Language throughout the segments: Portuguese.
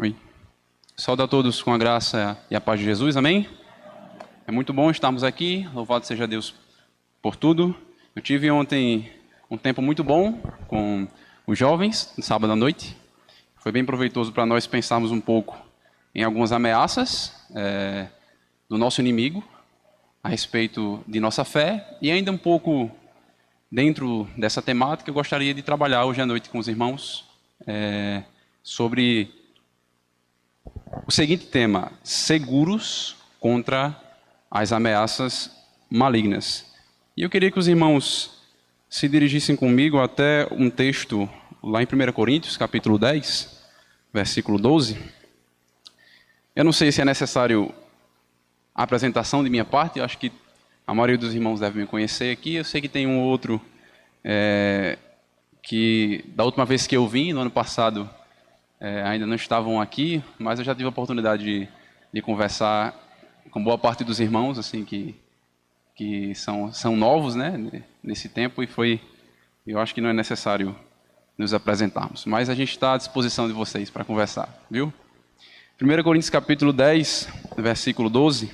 Oi. Saúde a todos com a graça e a paz de Jesus, amém? É muito bom estarmos aqui, louvado seja Deus por tudo. Eu tive ontem um tempo muito bom com os jovens, no sábado à noite. Foi bem proveitoso para nós pensarmos um pouco em algumas ameaças do nosso inimigo a respeito de nossa fé e ainda um pouco dentro dessa temática eu gostaria de trabalhar hoje à noite com os irmãos sobre o seguinte tema: seguros contra as ameaças malignas. E eu queria que os irmãos se dirigissem comigo até um texto lá em 1 Coríntios, capítulo 10, versículo 12. Eu não sei se é necessário a apresentação de minha parte, eu acho que a maioria dos irmãos deve me conhecer aqui. Eu sei que tem um outro que da última vez que eu vim, no ano passado, ainda não estavam aqui, mas eu já tive a oportunidade de conversar com boa parte dos irmãos, assim, que são novos, né, nesse tempo, eu acho que não é necessário nos apresentarmos, mas a gente está à disposição de vocês para conversar, viu? 1 Coríntios capítulo 10, versículo 12,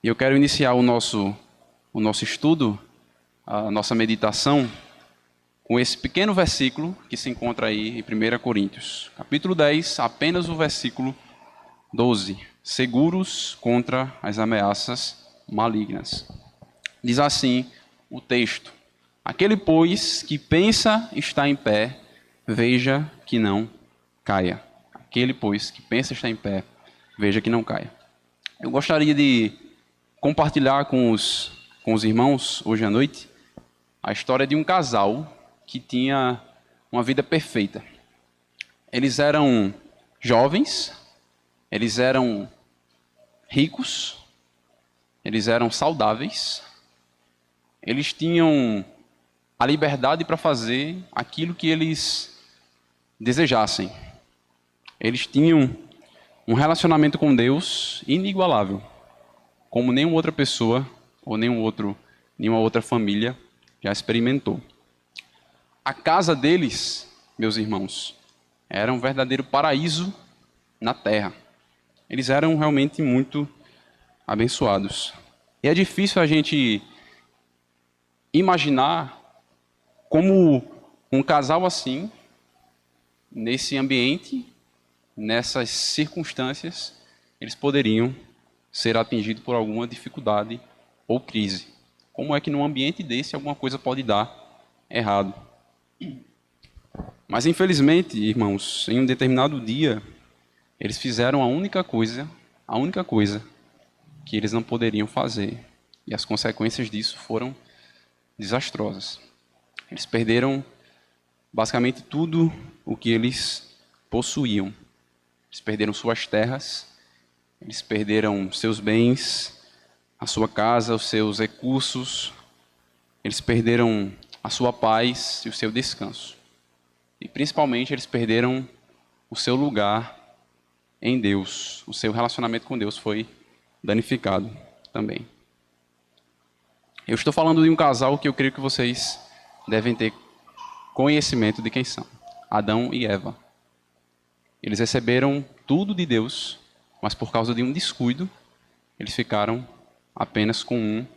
e eu quero iniciar o nosso estudo, a nossa meditação, com esse pequeno versículo que se encontra aí em 1 Coríntios. Capítulo 10, apenas o versículo 12. Seguros contra as ameaças malignas. Diz assim o texto: aquele, pois, que pensa estar em pé, veja que não caia. Aquele, pois, que pensa estar em pé, veja que não caia. Eu gostaria de compartilhar com os irmãos, hoje à noite, a história de um casal que tinha uma vida perfeita. Eles eram jovens, eles eram ricos, eles eram saudáveis, eles tinham a liberdade para fazer aquilo que eles desejassem. Eles tinham um relacionamento com Deus inigualável, como nenhuma outra pessoa ou nenhuma outra família já experimentou. A casa deles, meus irmãos, era um verdadeiro paraíso na terra. Eles eram realmente muito abençoados. E é difícil a gente imaginar como um casal assim, nesse ambiente, nessas circunstâncias, eles poderiam ser atingidos por alguma dificuldade ou crise. Como é que num ambiente desse alguma coisa pode dar errado? Mas infelizmente, irmãos, em um determinado dia, eles fizeram a única coisa que eles não poderiam fazer. E as consequências disso foram desastrosas. Eles perderam basicamente tudo o que eles possuíam. Eles perderam suas terras, eles perderam seus bens, a sua casa, os seus recursos, eles perderam a sua paz e o seu descanso. E principalmente eles perderam o seu lugar em Deus. O seu relacionamento com Deus foi danificado também. Eu estou falando de um casal que eu creio que vocês devem ter conhecimento de quem são: Adão e Eva. Eles receberam tudo de Deus, mas por causa de um descuido, eles ficaram apenas com um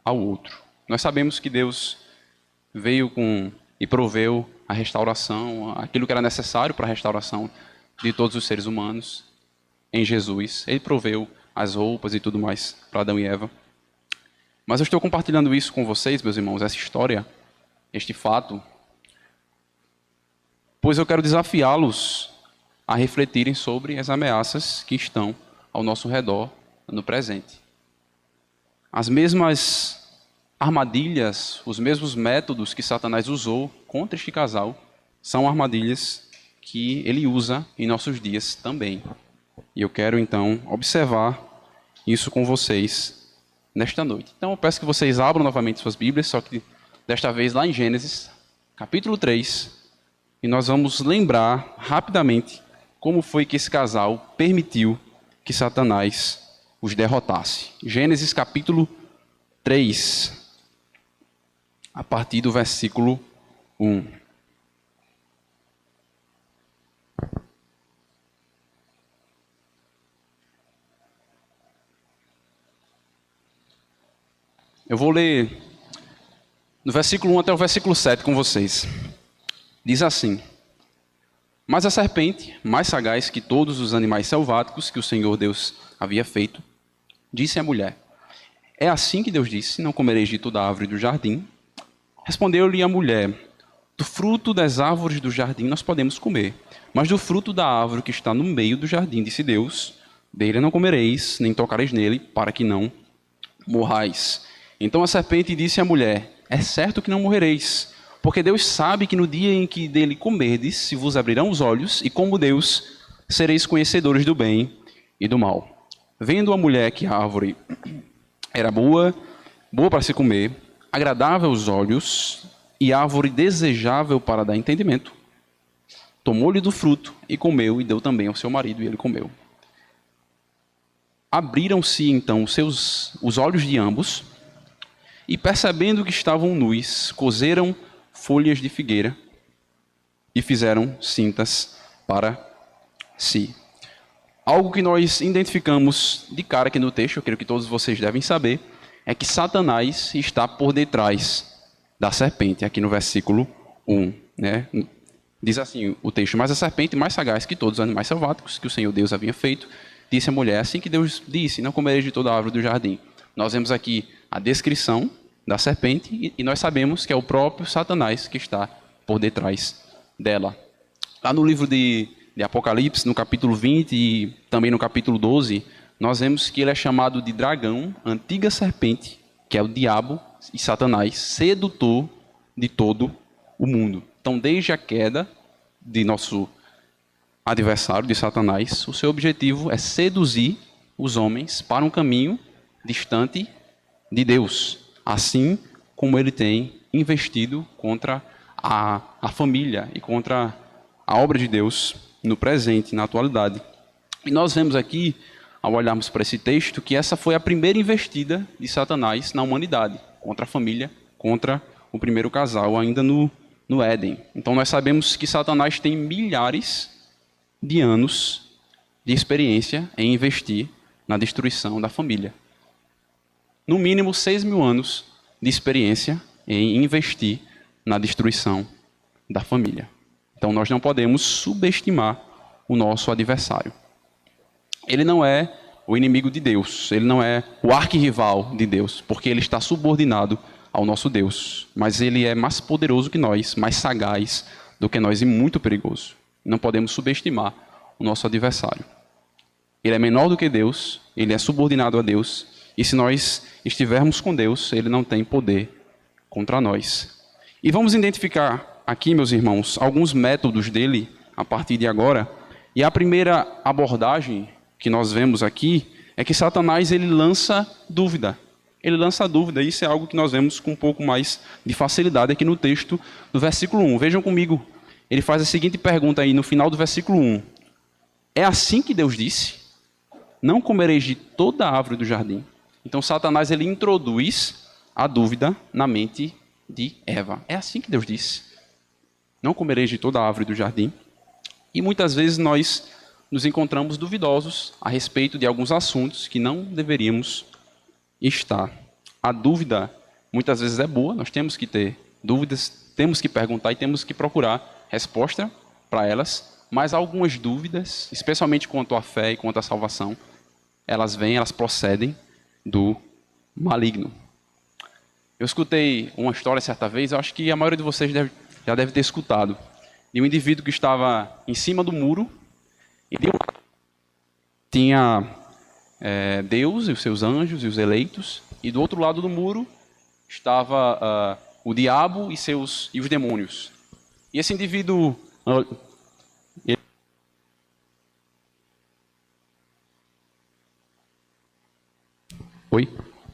ao outro. Nós sabemos que Deus veio e proveu a restauração, aquilo que era necessário para a restauração de todos os seres humanos em Jesus. Ele proveu as roupas e tudo mais para Adão e Eva. Mas eu estou compartilhando isso com vocês, meus irmãos, essa história, este fato, pois eu quero desafiá-los a refletirem sobre as ameaças que estão ao nosso redor no presente. As mesmas armadilhas, os mesmos métodos que Satanás usou contra este casal são armadilhas que ele usa em nossos dias também. E eu quero então observar isso com vocês nesta noite. Então eu peço que vocês abram novamente suas Bíblias, só que desta vez lá em Gênesis, capítulo 3, e nós vamos lembrar rapidamente como foi que esse casal permitiu que Satanás os derrotasse. Gênesis capítulo 3, a partir do versículo 1. Eu vou ler do versículo 1 até o versículo 7 com vocês. Diz assim: Mas a serpente, mais sagaz que todos os animais selváticos que o Senhor Deus havia feito, disse à mulher: É assim que Deus disse: Não comereis de toda árvore do jardim. Respondeu-lhe a mulher: Do fruto das árvores do jardim nós podemos comer, mas do fruto da árvore que está no meio do jardim, disse Deus: Dele não comereis, nem tocareis nele, para que não morrais. Então a serpente disse à mulher: É certo que não morrereis, porque Deus sabe que no dia em que dele comerdes, se vos abrirão os olhos, e como Deus, sereis conhecedores do bem e do mal. Vendo a mulher que a árvore era boa para se comer, agradável aos olhos, e árvore desejável para dar entendimento, tomou-lhe do fruto e comeu, e deu também ao seu marido, e ele comeu. Abriram-se então os olhos de ambos, e percebendo que estavam nus, coseram folhas de figueira e fizeram cintas para si. Algo que nós identificamos de cara aqui no texto, eu creio que todos vocês devem saber, é que Satanás está por detrás da serpente, aqui no versículo 1. Né? Diz assim o texto: Mas a serpente, mais sagaz que todos os animais selváticos que o Senhor Deus havia feito, disse à mulher: Assim que Deus disse, não comereis de toda a árvore do jardim. Nós vemos aqui a descrição da serpente e nós sabemos que é o próprio Satanás que está por detrás dela. Lá no livro de Apocalipse, no capítulo 20 e também no capítulo 12, nós vemos que ele é chamado de dragão, antiga serpente, que é o diabo e Satanás, sedutor de todo o mundo. Então, desde a queda de nosso adversário, de Satanás, o seu objetivo é seduzir os homens para um caminho distante de Deus, assim como ele tem investido contra a família e contra a obra de Deus no presente, na atualidade. E nós vemos aqui, ao olharmos para esse texto, que essa foi a primeira investida de Satanás na humanidade, contra a família, contra o primeiro casal, ainda no Éden. Então nós sabemos que Satanás tem milhares de anos de experiência em investir na destruição da família. No mínimo 6.000 anos de experiência em investir na destruição da família. Então nós não podemos subestimar o nosso adversário. Ele não é o inimigo de Deus, ele não é o arquirrival de Deus, porque ele está subordinado ao nosso Deus. Mas ele é mais poderoso que nós, mais sagaz do que nós e muito perigoso. Não podemos subestimar o nosso adversário. Ele é menor do que Deus, ele é subordinado a Deus, e se nós estivermos com Deus, ele não tem poder contra nós. E vamos identificar aqui, meus irmãos, alguns métodos dele a partir de agora. E a primeira abordagem que nós vemos aqui é que Satanás ele lança dúvida. Ele lança dúvida, e isso é algo que nós vemos com um pouco mais de facilidade aqui no texto do versículo 1. Vejam comigo, ele faz a seguinte pergunta aí no final do versículo 1. É assim que Deus disse? Não comereis de toda a árvore do jardim. Então Satanás ele introduz a dúvida na mente de Eva. É assim que Deus disse. Não comereis de toda a árvore do jardim. E muitas vezes nós nos encontramos duvidosos a respeito de alguns assuntos que não deveríamos estar. A dúvida muitas vezes é boa, nós temos que ter dúvidas, temos que perguntar e temos que procurar resposta para elas, mas algumas dúvidas, especialmente quanto à fé e quanto à salvação, elas procedem do maligno. Eu escutei uma história certa vez, eu acho que a maioria de vocês já deve ter escutado, de um indivíduo que estava em cima do muro, e de um lado tinha Deus e os seus anjos e os eleitos, e do outro lado do muro estava o diabo e os demônios. E esse indivíduo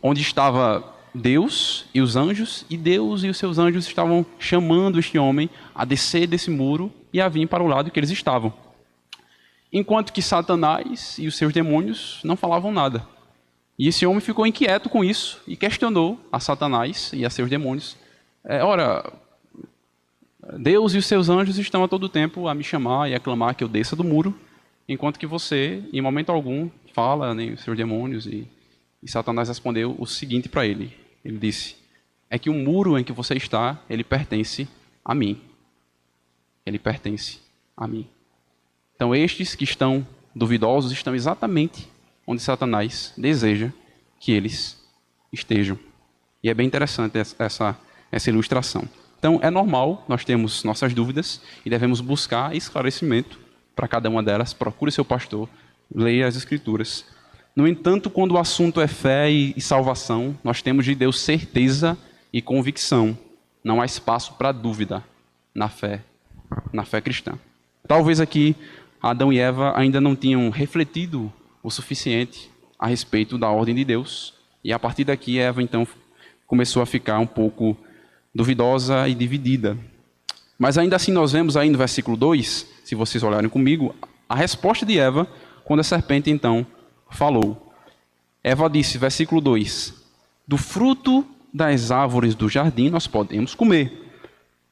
onde estava Deus e os anjos, e Deus e os seus anjos estavam chamando este homem a descer desse muro e a vir para o lado que eles estavam. Enquanto que Satanás e os seus demônios não falavam nada. E esse homem ficou inquieto com isso e questionou a Satanás e a seus demônios. Ora, Deus e os seus anjos estão a todo tempo a me chamar e a clamar que eu desça do muro, enquanto que você, em momento algum, fala, nem os seus demônios. E Satanás respondeu o seguinte para ele: Ele disse: é que o muro em que você está, ele pertence a mim. Ele pertence a mim. Então, estes que estão duvidosos estão exatamente onde Satanás deseja que eles estejam. E é bem interessante essa ilustração. Então, é normal, nós temos nossas dúvidas e devemos buscar esclarecimento para cada uma delas. Procure seu pastor, leia as Escrituras. No entanto, quando o assunto é fé e salvação, nós temos de Deus certeza e convicção. Não há espaço para dúvida na fé cristã. Talvez aqui Adão e Eva ainda não tinham refletido o suficiente a respeito da ordem de Deus. E a partir daqui, Eva então começou a ficar um pouco duvidosa e dividida. Mas ainda assim nós vemos aí no versículo 2, se vocês olharem comigo, a resposta de Eva quando a serpente então falou. Eva disse, versículo 2, do fruto das árvores do jardim nós podemos comer.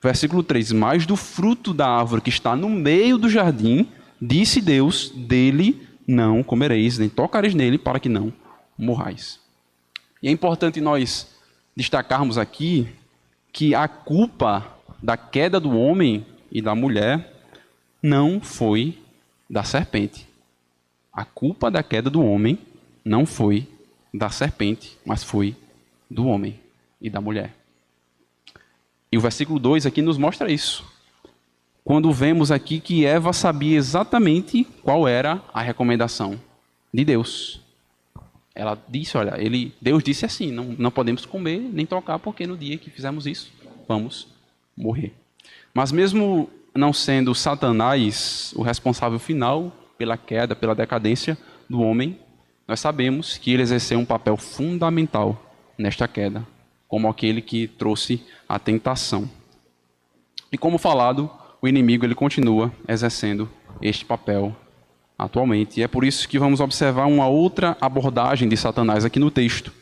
Versículo 3, mas do fruto da árvore que está no meio do jardim, disse Deus, dele não comereis, nem tocareis nele, para que não morrais. E é importante nós destacarmos aqui que a culpa da queda do homem e da mulher não foi da serpente. A culpa da queda do homem não foi da serpente, mas foi do homem e da mulher. E o versículo 2 aqui nos mostra isso. Quando vemos aqui que Eva sabia exatamente qual era a recomendação de Deus. Ela disse, olha, Deus disse assim, não podemos comer nem tocar, porque no dia que fizermos isso, vamos morrer. Mas mesmo não sendo Satanás o responsável final pela queda, pela decadência do homem, nós sabemos que ele exerceu um papel fundamental nesta queda, como aquele que trouxe a tentação. E como falado, o inimigo ele continua exercendo este papel atualmente. E é por isso que vamos observar uma outra abordagem de Satanás aqui no texto.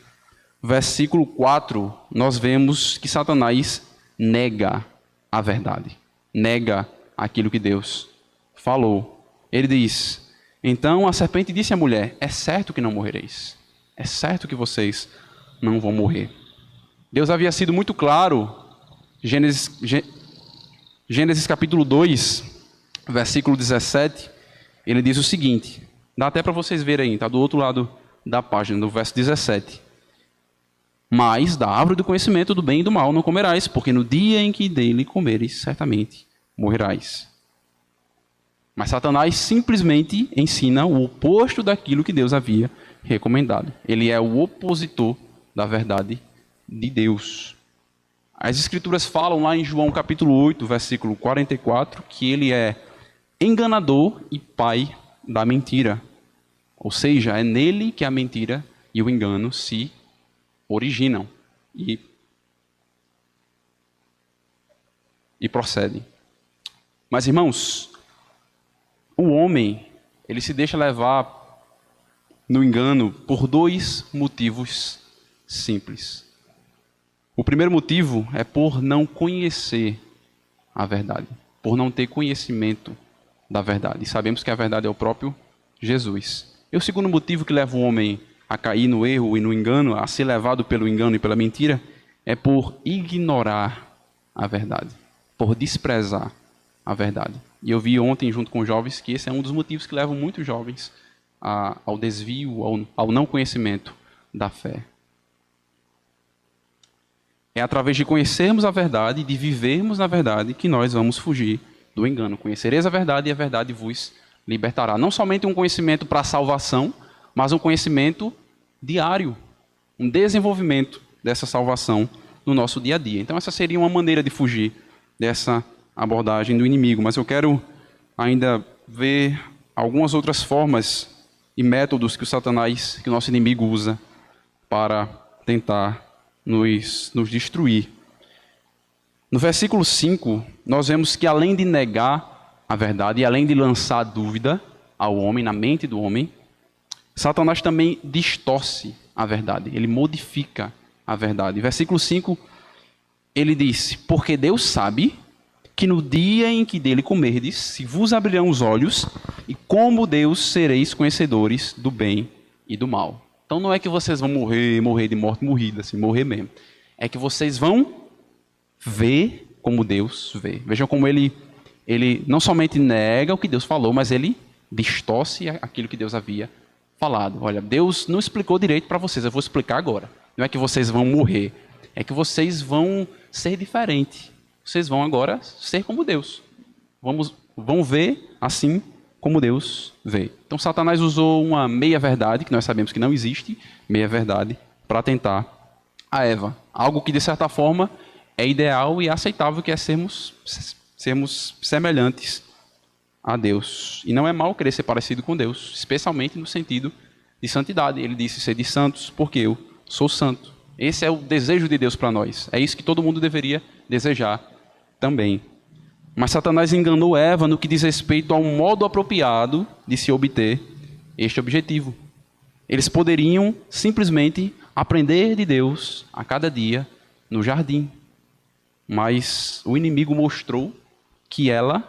Versículo 4, nós vemos que Satanás nega a verdade. Nega aquilo que Deus falou. Ele diz, então a serpente disse à mulher, é certo que não morrereis. É certo que vocês não vão morrer. Deus havia sido muito claro, Gênesis capítulo 2, versículo 17, ele diz o seguinte, dá até para vocês verem aí, está do outro lado da página, do verso 17. Mas da árvore do conhecimento do bem e do mal não comerás, porque no dia em que dele comeres, certamente morrerás. Mas Satanás simplesmente ensina o oposto daquilo que Deus havia recomendado. Ele é o opositor da verdade de Deus. As Escrituras falam lá em João capítulo 8, versículo 44, que ele é enganador e pai da mentira. Ou seja, é nele que a mentira e o engano se originam e procedem. Mas, irmãos, o homem, ele se deixa levar no engano por dois motivos simples. O primeiro motivo é por não conhecer a verdade, por não ter conhecimento da verdade. E sabemos que a verdade é o próprio Jesus. E o segundo motivo que leva o homem a cair no erro e no engano, a ser levado pelo engano e pela mentira, é por ignorar a verdade, por desprezar a verdade. E eu vi ontem, junto com jovens, que esse é um dos motivos que levam muitos jovens ao desvio, ao não conhecimento da fé. É através de conhecermos a verdade, de vivermos na verdade, que nós vamos fugir do engano. Conhecereis a verdade e a verdade vos libertará. Não somente um conhecimento para a salvação, mas um conhecimento diário, um desenvolvimento dessa salvação no nosso dia a dia. Então essa seria uma maneira de fugir dessa abordagem do inimigo. Mas eu quero ainda ver algumas outras formas e métodos que o nosso inimigo usa para tentar nos destruir. No versículo 5, nós vemos que além de negar a verdade e além de lançar dúvida ao homem, na mente do homem, Satanás também distorce a verdade, ele modifica a verdade. Versículo 5, ele diz, porque Deus sabe que no dia em que dele comerdes, se vos abrirão os olhos, e como Deus sereis conhecedores do bem e do mal. Então não é que vocês vão morrer de morte morrida, assim, morrer mesmo. É que vocês vão ver como Deus vê. Vejam como ele não somente nega o que Deus falou, mas ele distorce aquilo que Deus havia falado. Olha, Deus não explicou direito para vocês, eu vou explicar agora. Não é que vocês vão morrer, é que vocês vão ser diferentes. Vocês vão agora ser como Deus. Vão ver assim como Deus vê. Então Satanás usou uma meia-verdade, que nós sabemos que não existe, meia-verdade, para tentar a Eva. Algo que, de certa forma, é ideal e aceitável, que é sermos semelhantes a Deus. E não é mal querer ser parecido com Deus, especialmente no sentido de santidade. Ele disse ser de santos porque eu sou santo. Esse é o desejo de Deus para nós. É isso que todo mundo deveria desejar também. Mas Satanás enganou Eva no que diz respeito ao modo apropriado de se obter este objetivo. Eles poderiam simplesmente aprender de Deus a cada dia no jardim. Mas o inimigo mostrou que ela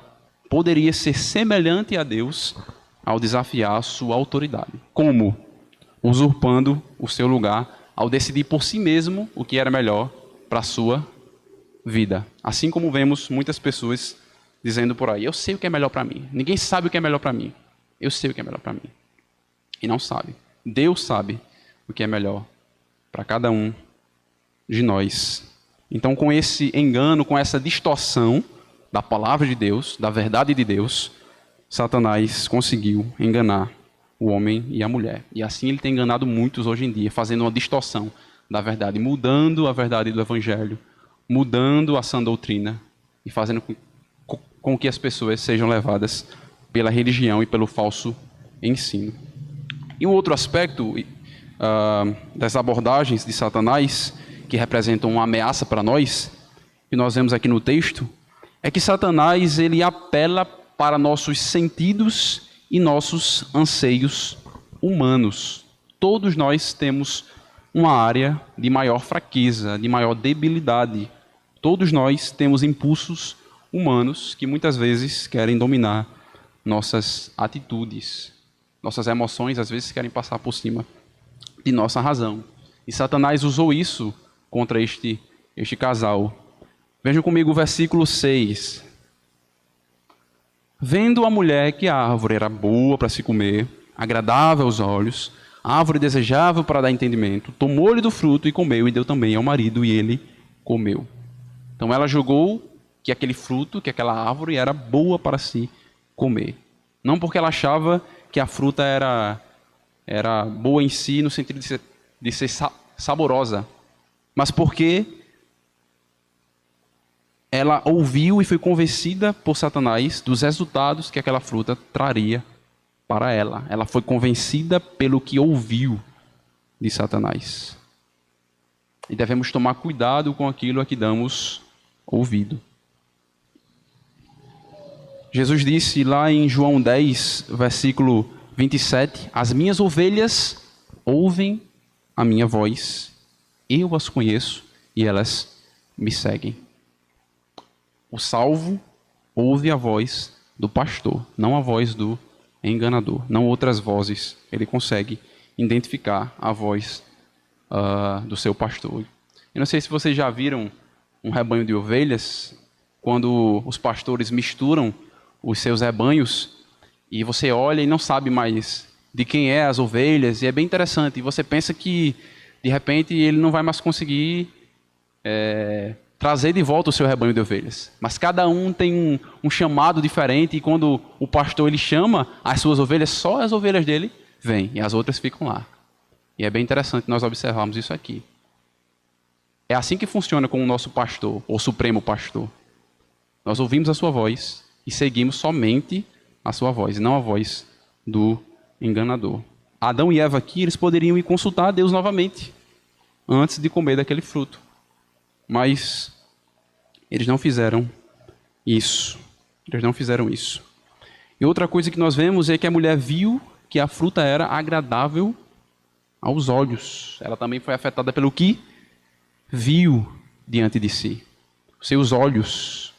poderia ser semelhante a Deus ao desafiar a sua autoridade. Como? Usurpando o seu lugar ao decidir por si mesmo o que era melhor para a sua vida. Assim como vemos muitas pessoas dizendo por aí, eu sei o que é melhor para mim. Ninguém sabe o que é melhor para mim. Eu sei o que é melhor para mim. E não sabe. Deus sabe o que é melhor para cada um de nós. Então, com esse engano, com essa distorção da palavra de Deus, da verdade de Deus, Satanás conseguiu enganar o homem e a mulher. E assim ele tem enganado muitos hoje em dia, fazendo uma distorção da verdade, mudando a verdade do Evangelho, mudando a sã doutrina e fazendo com que as pessoas sejam levadas pela religião e pelo falso ensino. E um outro aspecto das abordagens de Satanás, que representam uma ameaça para nós, que nós vemos aqui no texto, é que Satanás ele apela para nossos sentidos e nossos anseios humanos. Todos nós temos uma área de maior fraqueza, de maior debilidade. Todos nós temos impulsos humanos que muitas vezes querem dominar nossas atitudes. Nossas emoções às vezes querem passar por cima de nossa razão. E Satanás usou isso contra este casal. Vejam comigo o versículo 6. Vendo a mulher que a árvore era boa para se comer, agradável aos olhos, árvore desejável para dar entendimento, tomou-lhe do fruto e comeu, e deu também ao marido, e ele comeu. Então ela julgou que aquele fruto, que aquela árvore era boa para se comer. Não porque ela achava que a fruta era boa em si, no sentido de ser saborosa, mas porque ela ouviu e foi convencida por Satanás dos resultados que aquela fruta traria para ela. Ela foi convencida pelo que ouviu de Satanás. E devemos tomar cuidado com aquilo a que damos ouvido. Jesus disse lá em João 10, versículo 27, as minhas ovelhas ouvem a minha voz, eu as conheço e elas me seguem. O salvo ouve a voz do pastor, não a voz do enganador, não outras vozes. Ele consegue identificar a voz do seu pastor. Eu não sei se vocês já viram um rebanho de ovelhas, quando os pastores misturam os seus rebanhos, e você olha e não sabe mais de quem é as ovelhas, e é bem interessante. E você pensa que, de repente, ele não vai mais conseguir trazer de volta o seu rebanho de ovelhas. Mas cada um tem um chamado diferente, e quando o pastor ele chama as suas ovelhas, só as ovelhas dele vêm, e as outras ficam lá. E é bem interessante nós observarmos isso aqui. É assim que funciona com o nosso pastor, ou supremo pastor. Nós ouvimos a sua voz e seguimos somente a sua voz, e não a voz do enganador. Adão e Eva aqui, eles poderiam ir consultar a Deus novamente, antes de comer daquele fruto. Mas eles não fizeram isso. Eles não fizeram isso. E outra coisa que nós vemos é que a mulher viu que a fruta era agradável aos olhos. Ela também foi afetada pelo que viu diante de si. Seus olhos.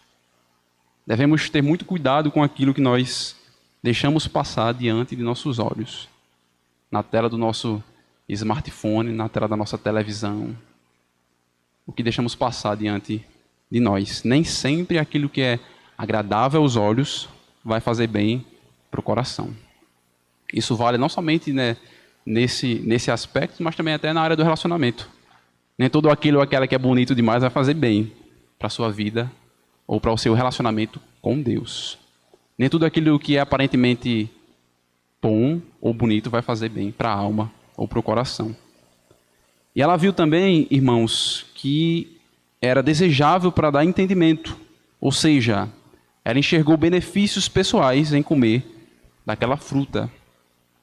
Devemos ter muito cuidado com aquilo que nós deixamos passar diante de nossos olhos. Na tela do nosso smartphone, na tela da nossa televisão, o que deixamos passar diante de nós. Nem sempre aquilo que é agradável aos olhos vai fazer bem para o coração. Isso vale não somente, né, nesse aspecto, mas também até na área do relacionamento. Nem tudo aquilo ou aquela que é bonito demais vai fazer bem para a sua vida ou para o seu relacionamento com Deus. Nem tudo aquilo que é aparentemente bom ou bonito vai fazer bem para a alma ou para o coração. E ela viu também, irmãos, que era desejável para dar entendimento. Ou seja, ela enxergou benefícios pessoais em comer daquela fruta.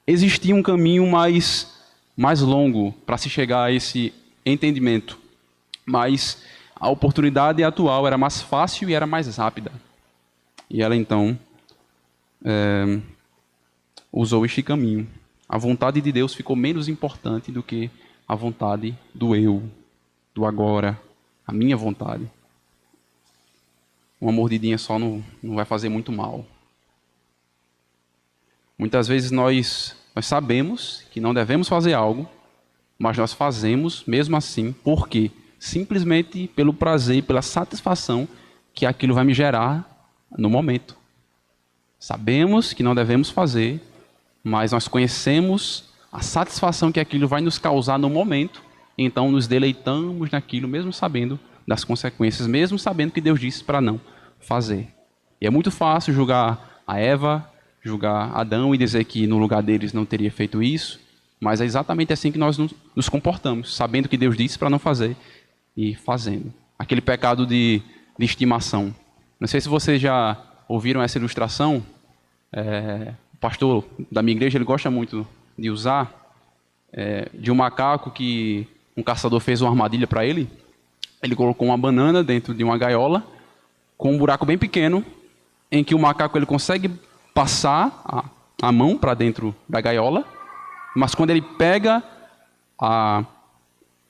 Existia um caminho mais longo para se chegar a esse entendimento, mas a oportunidade atual era mais fácil e era mais rápida. E ela então usou este caminho. A vontade de Deus ficou menos importante do que a vontade do eu, do agora, a minha vontade. Uma mordidinha só não vai fazer muito mal. Muitas vezes nós sabemos que não devemos fazer algo, mas nós fazemos mesmo assim. Por quê? Simplesmente pelo prazer, pela satisfação que aquilo vai me gerar no momento. Sabemos que não devemos fazer, mas nós conhecemos a satisfação que aquilo vai nos causar no momento, então nos deleitamos naquilo, mesmo sabendo das consequências, mesmo sabendo que Deus disse para não fazer. E é muito fácil julgar a Eva, julgar Adão e dizer que no lugar deles não teria feito isso, mas é exatamente assim que nós nos comportamos, sabendo que Deus disse para não fazer e fazendo. Aquele pecado de estimação. Não sei se vocês já ouviram essa ilustração. O pastor da minha igreja ele gosta muito de usar de um macaco que um caçador fez uma armadilha para ele. Ele colocou uma banana dentro de uma gaiola com um buraco bem pequeno em que o macaco ele consegue passar a mão para dentro da gaiola, mas quando ele pega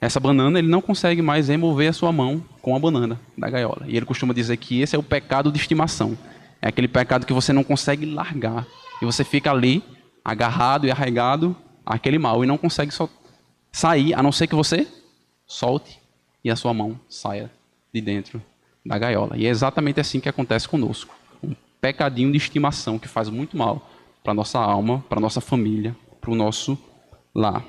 essa banana, ele não consegue mais remover a sua mão com a banana da gaiola. E ele costuma dizer que esse é o pecado de estimação. É aquele pecado que você não consegue largar. E você fica ali, agarrado e arraigado àquele mal, e não consegue sair, a não ser que você solte e a sua mão saia de dentro da gaiola. E é exatamente assim que acontece conosco. Um pecadinho de estimação que faz muito mal para a nossa alma, para a nossa família, para o nosso lar.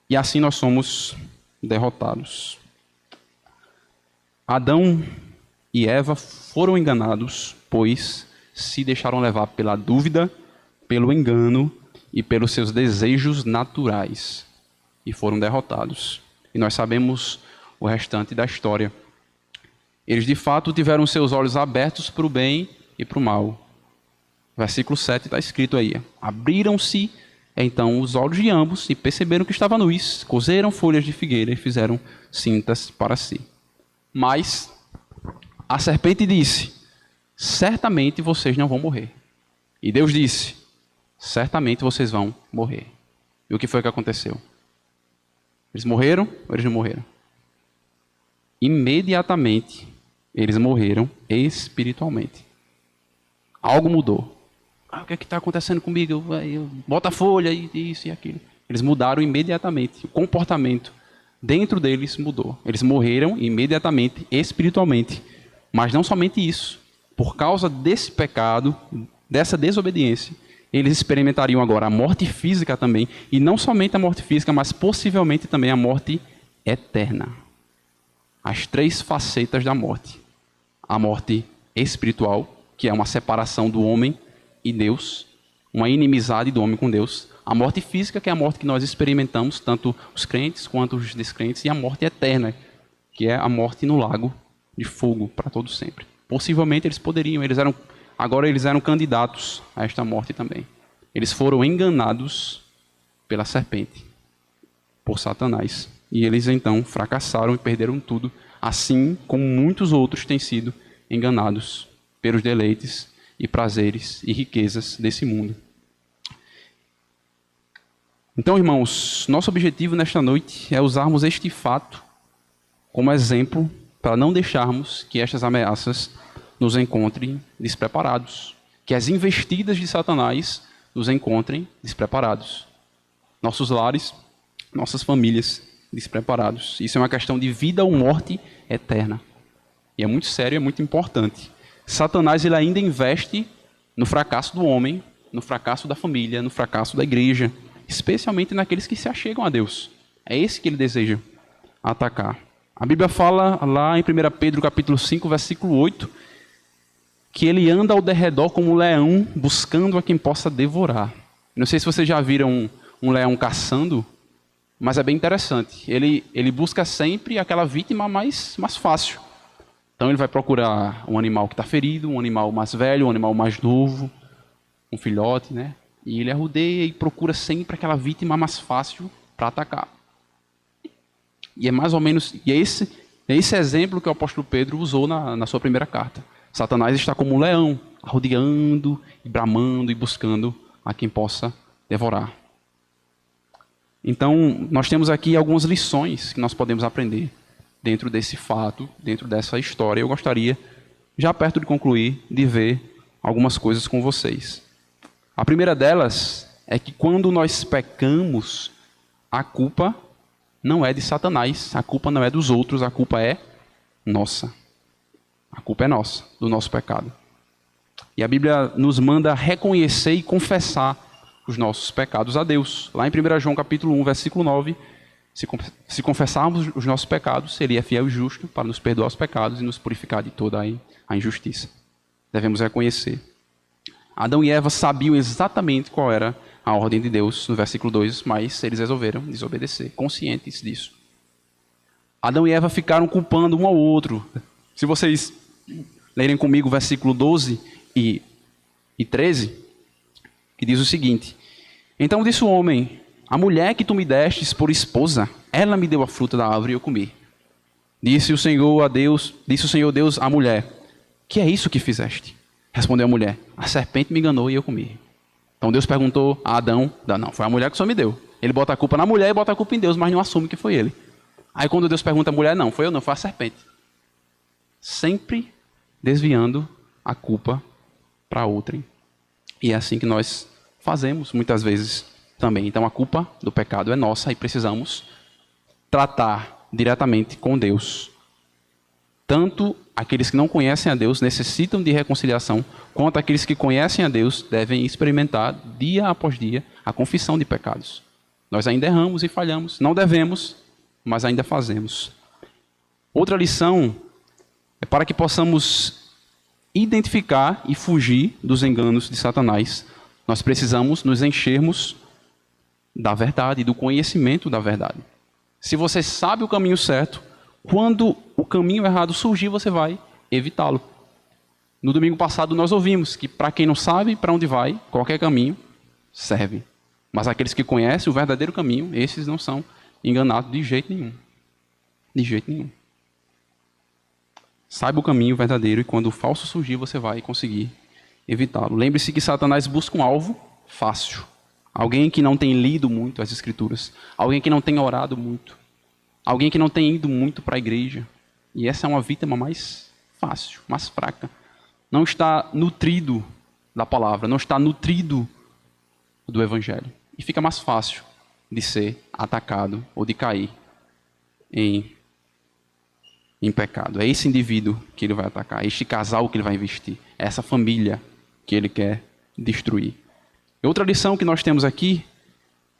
E assim nós somos derrotados. Adão e Eva foram enganados, pois se deixaram levar pela dúvida, pelo engano e pelos seus desejos naturais. E foram derrotados. E nós sabemos o restante da história. Eles de fato tiveram seus olhos abertos para o bem e para o mal. Versículo 7 está escrito aí. Abriram-se então os olhos de ambos e perceberam que estava nus. Cozeram folhas de figueira e fizeram cintas para si. Mas a serpente disse: certamente vocês não vão morrer. E Deus disse: certamente vocês vão morrer. E o que foi que aconteceu? Eles morreram ou eles não morreram? Imediatamente, eles morreram espiritualmente. Algo mudou. O que é que está acontecendo comigo? Bota a folha e isso e aquilo. Eles mudaram imediatamente. O comportamento dentro deles mudou. Eles morreram imediatamente, espiritualmente. Mas não somente isso. Por causa desse pecado, dessa desobediência, eles experimentariam agora a morte física também. E não somente a morte física, mas possivelmente também a morte eterna. As 3 facetas da morte. A morte espiritual, que é uma separação do homem e Deus, uma inimizade do homem com Deus. A morte física, que é a morte que nós experimentamos, tanto os crentes quanto os descrentes, e a morte eterna, que é a morte no lago de fogo para todo sempre. Possivelmente eles poderiam, agora eles eram candidatos a esta morte também. Eles foram enganados pela serpente, por Satanás. E eles então fracassaram e perderam tudo, assim como muitos outros têm sido enganados pelos deleites e prazeres e riquezas desse mundo. Então, irmãos, nosso objetivo nesta noite é usarmos este fato como exemplo para não deixarmos que estas ameaças nos encontrem despreparados, que as investidas de Satanás nos encontrem despreparados. nossos lares, nossas famílias despreparados. Isso é uma questão de vida ou morte eterna. E é muito sério, é muito importante. Satanás ele ainda investe no fracasso do homem, no fracasso da família, no fracasso da igreja, especialmente naqueles que se achegam a Deus. É esse que ele deseja atacar. A Bíblia fala lá em 1 Pedro capítulo 5, versículo 8, que ele anda ao derredor como um leão, buscando a quem possa devorar. Não sei se vocês já viram um leão caçando, mas é bem interessante. Ele busca sempre aquela vítima mais fácil. Então ele vai procurar um animal que está ferido, um animal mais velho, um animal mais novo, um filhote, né? E ele arrodeia e procura sempre aquela vítima mais fácil para atacar. E é mais ou menos esse exemplo que o apóstolo Pedro usou na sua primeira carta. Satanás está como um leão, arrodeando, e bramando e buscando a quem possa devorar. Então, nós temos aqui algumas lições que nós podemos aprender dentro desse fato, dentro dessa história. Eu gostaria, já perto de concluir, de ver algumas coisas com vocês. A primeira delas é que quando nós pecamos, a culpa não é de Satanás, a culpa não é dos outros, a culpa é nossa. A culpa é nossa, do nosso pecado. E a Bíblia nos manda reconhecer e confessar os nossos pecados a Deus. Lá em 1 João capítulo 1, versículo 9, se confessarmos os nossos pecados, Ele é fiel e justo para nos perdoar os pecados e nos purificar de toda a injustiça. Devemos reconhecer. Adão e Eva sabiam exatamente qual era a ordem de Deus, no versículo 2, mas eles resolveram desobedecer, conscientes disso. Adão e Eva ficaram culpando um ao outro. Se vocês lerem comigo o versículo 12 e 13, que diz o seguinte: Então disse o homem, a mulher que tu me destes por esposa, ela me deu a fruta da árvore e eu comi. Disse o Senhor Deus à mulher, que é isso que fizeste? Respondeu a mulher, a serpente me enganou e eu comi. Então Deus perguntou a Adão, não, foi a mulher que o Senhor me deu. Ele bota a culpa na mulher e bota a culpa em Deus, mas não assume que foi ele. Aí quando Deus pergunta à mulher, não, foi eu não, foi a serpente. Sempre desviando a culpa para outrem. E é assim que nós fazemos muitas vezes também. Então a culpa do pecado é nossa e precisamos tratar diretamente com Deus. Tanto aqueles que não conhecem a Deus necessitam de reconciliação, quanto aqueles que conhecem a Deus devem experimentar dia após dia a confissão de pecados. Nós ainda erramos e falhamos, não devemos, mas ainda fazemos. Outra lição é para que possamos identificar e fugir dos enganos de Satanás. Nós precisamos nos enchermos da verdade, do conhecimento da verdade. Se você sabe o caminho certo, quando o caminho errado surgir, você vai evitá-lo. No domingo passado nós ouvimos que para quem não sabe para onde vai, qualquer caminho serve. Mas aqueles que conhecem o verdadeiro caminho, esses não são enganados de jeito nenhum. De jeito nenhum. Saiba o caminho verdadeiro e quando o falso surgir, você vai conseguir evitá-lo. Lembre-se que Satanás busca um alvo fácil. Alguém que não tem lido muito as Escrituras. Alguém que não tem orado muito. Alguém que não tem ido muito para a igreja. E essa é uma vítima mais fácil, mais fraca. Não está nutrido da palavra, não está nutrido do evangelho. E fica mais fácil de ser atacado ou de cair em pecado. É esse indivíduo que ele vai atacar, é este casal que ele vai investir, é essa família que ele quer destruir. E outra lição que nós temos aqui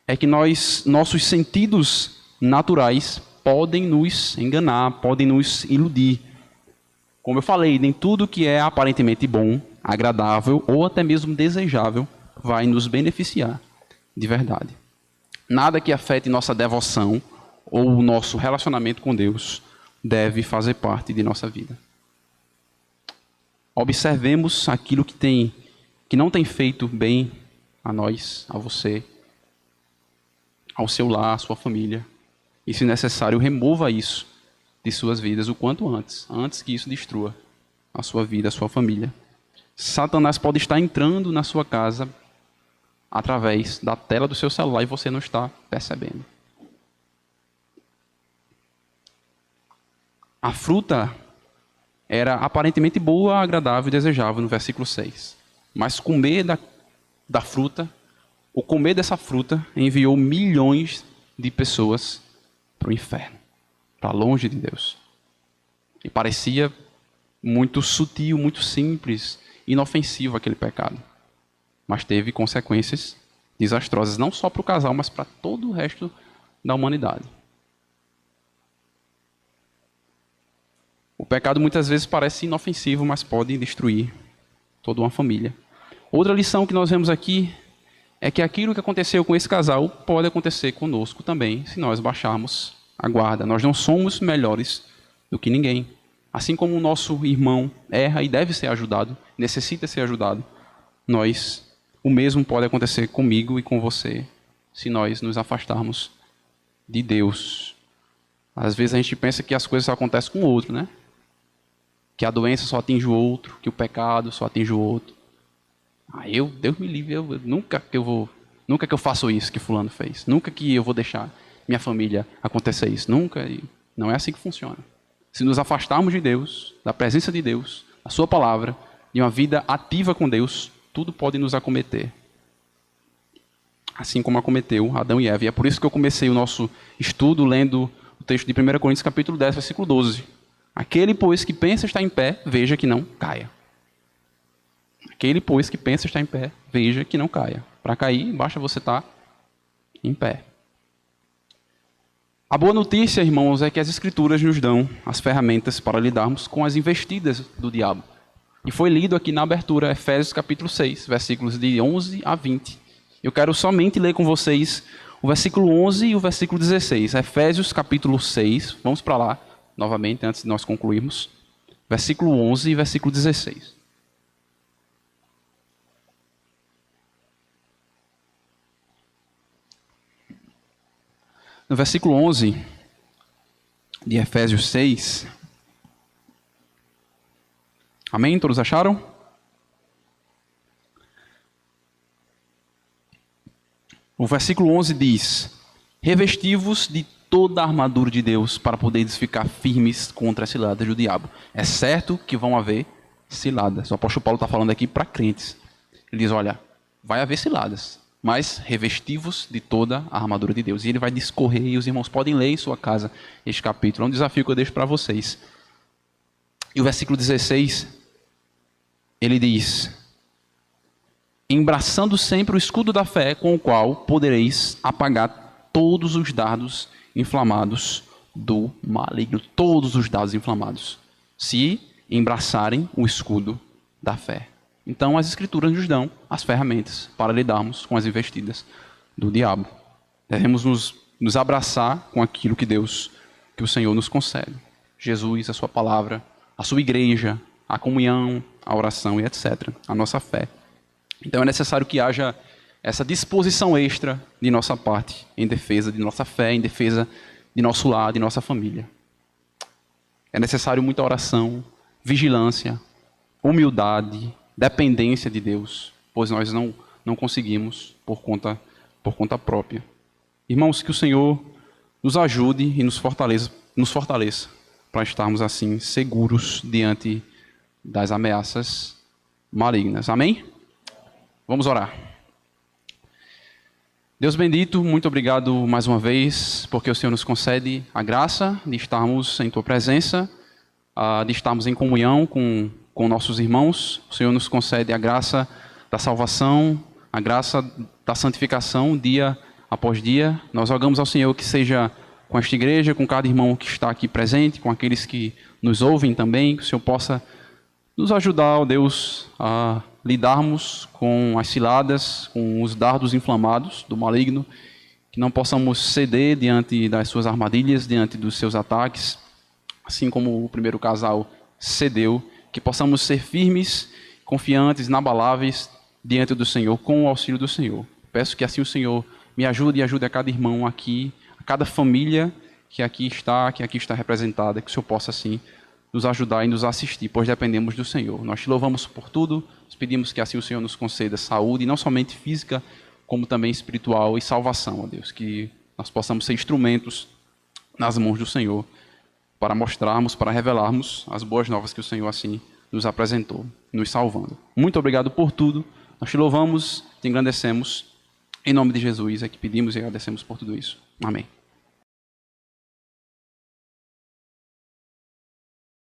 é que nossos sentidos naturais podem nos enganar, podem nos iludir. Como eu falei, nem tudo que é aparentemente bom, agradável ou até mesmo desejável vai nos beneficiar de verdade. Nada que afete nossa devoção ou o nosso relacionamento com Deus deve fazer parte de nossa vida. Observemos aquilo que não tem feito bem a nós, a você, ao seu lar, à sua família. E, se necessário, remova isso de suas vidas o quanto antes que isso destrua a sua vida, a sua família. Satanás pode estar entrando na sua casa através da tela do seu celular e você não está percebendo. A fruta era aparentemente boa, agradável e desejável, no versículo 6. Mas comer da fruta o comer dessa fruta enviou milhões de pessoas para o inferno, para longe de Deus. E parecia muito sutil, muito simples, inofensivo aquele pecado. Mas teve consequências desastrosas, não só para o casal, mas para todo o resto da humanidade. O pecado muitas vezes parece inofensivo, mas pode destruir toda uma família. Outra lição que nós vemos aqui é que aquilo que aconteceu com esse casal pode acontecer conosco também, se nós baixarmos a guarda. Nós não somos melhores do que ninguém. Assim como o nosso irmão erra e deve ser ajudado, necessita ser ajudado, o mesmo pode acontecer comigo e com você, se nós nos afastarmos de Deus. Às vezes a gente pensa que as coisas só acontecem com o outro, né? Que a doença só atinge o outro, que o pecado só atinge o outro. Deus me livre, nunca que eu faço isso que fulano fez. Nunca que eu vou deixar minha família acontecer isso. Nunca. Não é assim que funciona. Se nos afastarmos de Deus, da presença de Deus, da sua palavra, de uma vida ativa com Deus, tudo pode nos acometer. Assim como acometeu Adão e Eva. E é por isso que eu comecei o nosso estudo lendo o texto de 1 Coríntios capítulo 10, versículo 12. Aquele, pois, que pensa estar em pé, veja que não caia. Aquele, pois, que pensa estar em pé, veja que não caia. Para cair, basta você estar em pé. A boa notícia, irmãos, é que as Escrituras nos dão as ferramentas para lidarmos com as investidas do diabo. E foi lido aqui na abertura, Efésios capítulo 6, versículos de 11 a 20. Eu quero somente ler com vocês o versículo 11 e o versículo 16. Efésios capítulo 6, vamos para lá novamente, antes de nós concluirmos. Versículo 11 e versículo 16. No versículo 11 de Efésios 6. Amém? Todos acharam? O versículo 11 diz: revesti-vos de toda a armadura de Deus para poderes ficar firmes contra as ciladas do diabo. É certo que vão haver ciladas. O apóstolo Paulo está falando aqui para crentes. Ele diz, olha, vai haver ciladas, mas revesti-vos de toda a armadura de Deus. E ele vai discorrer, e os irmãos podem ler em sua casa este capítulo. É um desafio que eu deixo para vocês. E o versículo 16, ele diz: embraçando sempre o escudo da fé, com o qual podereis apagar todos os dardos inflamados do maligno. Todos os dardos inflamados, se embraçarem o escudo da fé. Então as Escrituras nos dão as ferramentas para lidarmos com as investidas do diabo. Devemos nos abraçar com aquilo que o Senhor nos concede. Jesus, a sua palavra, a sua igreja, a comunhão, a oração e etc. A nossa fé. Então é necessário que haja essa disposição extra de nossa parte em defesa de nossa fé, em defesa de nosso lar, de nossa família. É necessário muita oração, vigilância, humildade, dependência de Deus, pois nós não conseguimos por conta própria. Irmãos, que o Senhor nos ajude e nos fortaleça para estarmos assim seguros diante das ameaças malignas. Amém? Vamos orar. Deus bendito, muito obrigado mais uma vez, porque o Senhor nos concede a graça de estarmos em Tua presença, de estarmos em comunhão com nossos irmãos. O Senhor nos concede a graça da salvação, a graça da santificação, dia após dia. Nós rogamos ao Senhor que seja com esta igreja, com cada irmão que está aqui presente, com aqueles que nos ouvem também, que o Senhor possa nos ajudar, ó Deus, a lidarmos com as ciladas, com os dardos inflamados do maligno, que não possamos ceder diante das suas armadilhas, diante dos seus ataques, assim como o primeiro casal cedeu, que possamos ser firmes, confiantes, inabaláveis diante do Senhor, com o auxílio do Senhor. Peço que assim o Senhor me ajude e ajude a cada irmão aqui, a cada família que aqui está representada, que o Senhor possa assim nos ajudar e nos assistir, pois dependemos do Senhor. Nós te louvamos por tudo, nós pedimos que assim o Senhor nos conceda saúde, não somente física, como também espiritual e salvação, ó Deus, que nós possamos ser instrumentos nas mãos do Senhor, para mostrarmos, para revelarmos as boas novas que o Senhor assim nos apresentou, nos salvando. Muito obrigado por tudo, nós te louvamos, te engrandecemos, Em nome de Jesus é que pedimos e agradecemos por tudo isso. Amém.